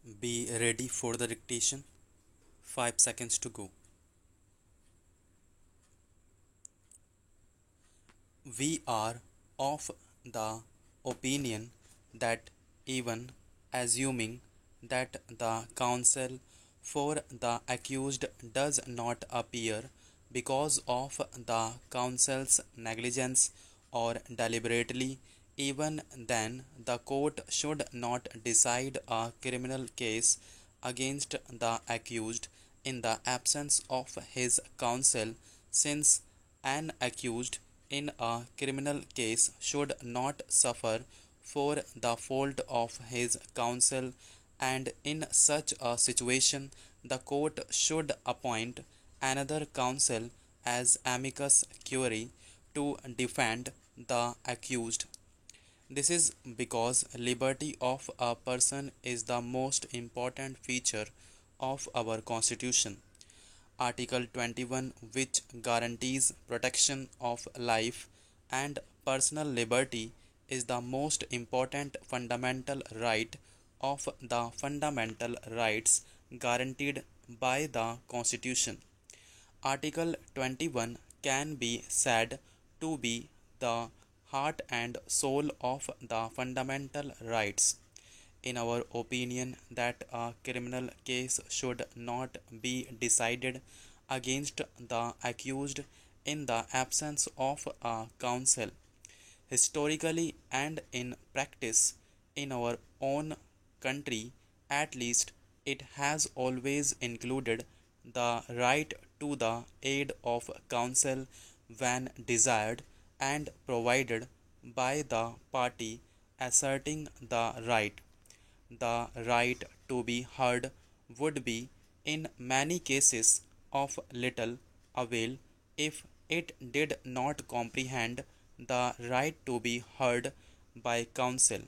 Be ready for the dictation. 5 seconds to go. We are of the opinion that even assuming that the counsel for the accused does not appear because of the counsel's negligence or deliberately, even then the court should not decide a criminal case against the accused in the absence of his counsel, since an accused in a criminal case should not suffer for the fault of his counsel, and in such a situation the court should appoint another counsel as amicus curiae to defend the accused. This is because liberty of a person is the most important feature of our Constitution. Article 21, which guarantees protection of life and personal liberty, is the most important fundamental right of the fundamental rights guaranteed by the Constitution. Article 21 can be said to be the heart and soul of the fundamental rights. In our opinion, that a criminal case should not be decided against the accused in the absence of a counsel. Historically and in practice, in our own country at least, it has always included the right to the aid of counsel when desired and provided by the party asserting the right. The right to be heard would be, in many cases, of little avail if it did not comprehend the right to be heard by counsel.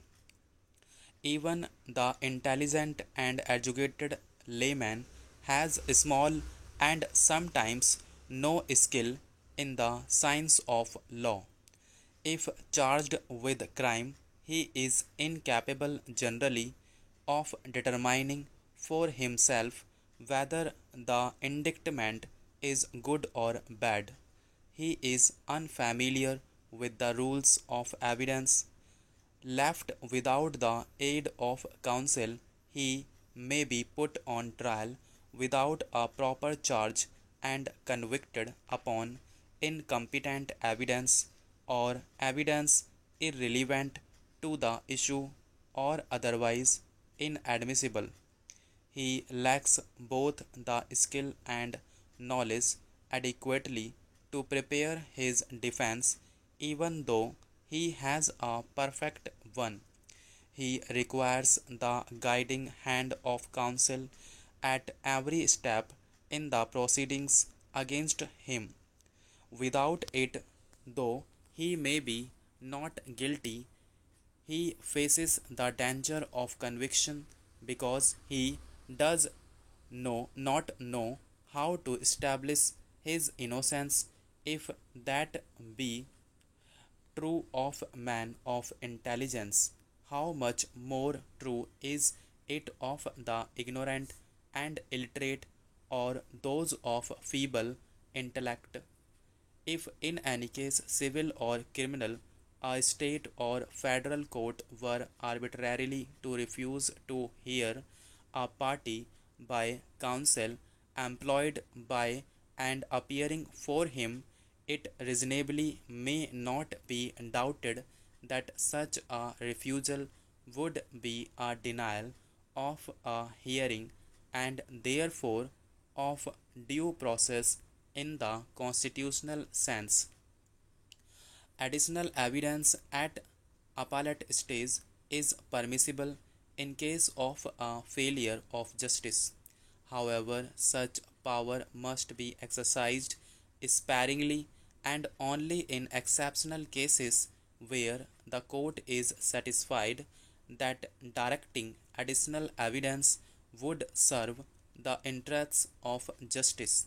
Even the intelligent and educated layman has small and sometimes no skill in the science of law. If charged with crime, he is incapable generally of determining for himself whether the indictment is good or bad. He is unfamiliar with the rules of evidence. Left without the aid of counsel, he may be put on trial without a proper charge and convicted upon incompetent evidence or evidence irrelevant to the issue or otherwise inadmissible. He lacks both the skill and knowledge adequately to prepare his defense, even though he has a perfect one. He requires the guiding hand of counsel at every step in the proceedings against him. Without it, though he may be not guilty, he faces the danger of conviction because he does not know how to establish his innocence. If that be true of man of intelligence, how much more true is it of the ignorant and illiterate, or those of feeble intellect? If in any case, civil or criminal, a state or federal court were arbitrarily to refuse to hear a party by counsel employed by and appearing for him, it reasonably may not be doubted that such a refusal would be a denial of a hearing, and therefore of due process in the constitutional sense. Additional evidence at appellate stage is permissible in case of a failure of justice. However, such power must be exercised sparingly and only in exceptional cases where the court is satisfied that directing additional evidence would serve the interests of justice.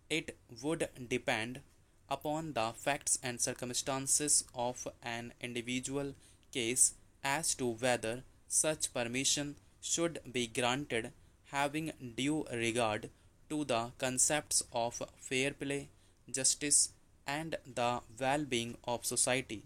It would depend upon the facts and circumstances of an individual case as to whether such permission should be granted having due regard to the concepts of fair play, justice, and the well being of society.